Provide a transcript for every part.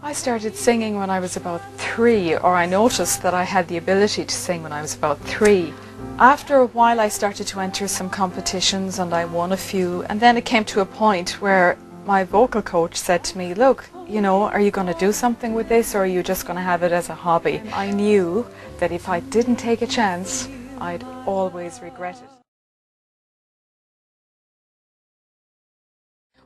I started singing when I was about 3, or I noticed that I had the ability to sing when I was about 3. After a while I started to enter some competitions and I won a few, and then it came to a point where my vocal coach said to me, look, you know, are you going to do something with this or are you just going to have it as a hobby? I knew that if I didn't take a chance, I'd always regret it.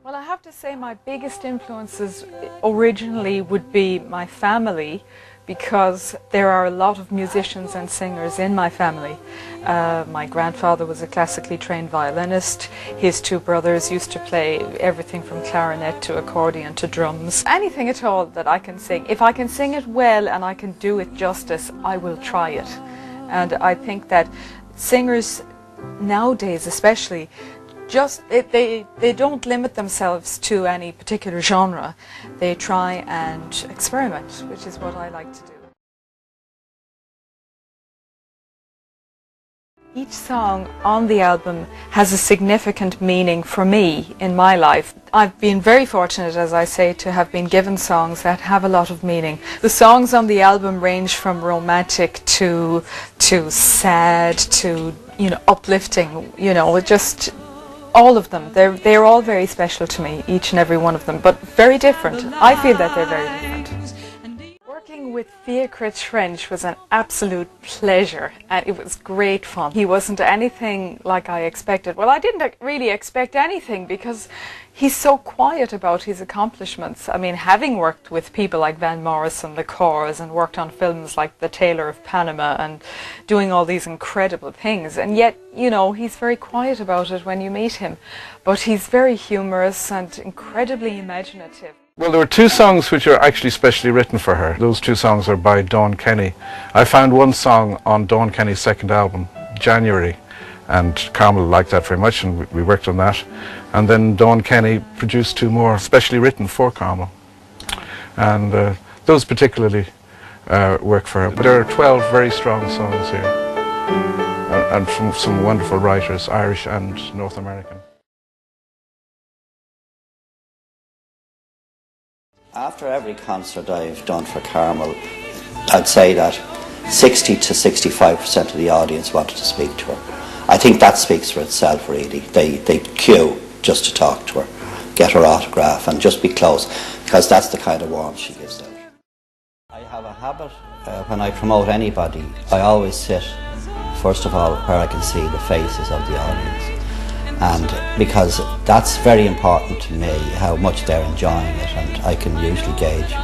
Well, I have to say my biggest influences originally would be my family, because there are a lot of musicians and singers in my family. My grandfather was a classically trained violinist. His 2 brothers used to play everything from clarinet to accordion to drums. Anything at all that I can sing. If I can sing it well and I can do it justice, I will try it. And I think that singers nowadays especially, they don't limit themselves to any particular genre. They try and experiment, which is what I like to do. Each song on the album has a significant meaning for me in my life. I've been very fortunate, as I say, to have been given songs that have a lot of meaning. The songs on the album range from romantic to sad to, you know, uplifting, you know, just all of them. They're all very special to me, each and every one of them, but very different. I feel that they're very different. Working with Fiacre Trench was an absolute pleasure, and it was great fun. He wasn't anything like I expected. Well, I didn't really expect anything because he's so quiet about his accomplishments. I mean, having worked with people like Van Morrison, the Corrs, and worked on films like The Tailor of Panama and doing all these incredible things, and yet, you know, he's very quiet about it when you meet him. But he's very humorous and incredibly imaginative. Well, there were 2 songs which are actually specially written for her. Those 2 songs are by Dawn Kenny. I found one song on Dawn Kenny's second album, January, and Carmel liked that very much and we worked on that. And then Dawn Kenny produced 2 more specially written for Carmel. And those particularly work for her. But there are 12 very strong songs here, and from some wonderful writers, Irish and North American. After every concert I've done for Carmel, I'd say that 60 to 65% of the audience wanted to speak to her. I think that speaks for itself, really. They queue just to talk to her, get her autograph and just be close, because that's the kind of warmth she gives out. I have a habit, when I promote anybody, I always sit, first of all, where I can see the faces of the audience. And because that's very important to me, how much they're enjoying it, and I can usually gauge.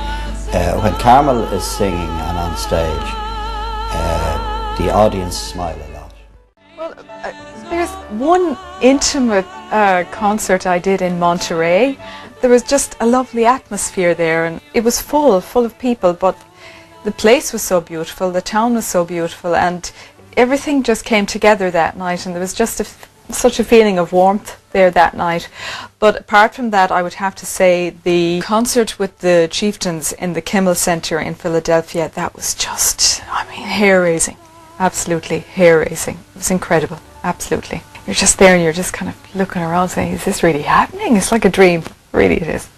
When Carmel is singing and on stage, the audience smile a lot. Well, there's one intimate concert I did in Monterey. There was just a lovely atmosphere there, and it was full of people, but the place was so beautiful, the town was so beautiful, and everything just came together that night, and there was just such a feeling of warmth there that night. But apart from that, I would have to say the concert with the Chieftains in the Kimmel Center in Philadelphia, that was just, I mean, hair-raising. Absolutely hair-raising. It was incredible, absolutely. You're just there and you're just kind of looking around saying, is this really happening? It's like a dream, really it is.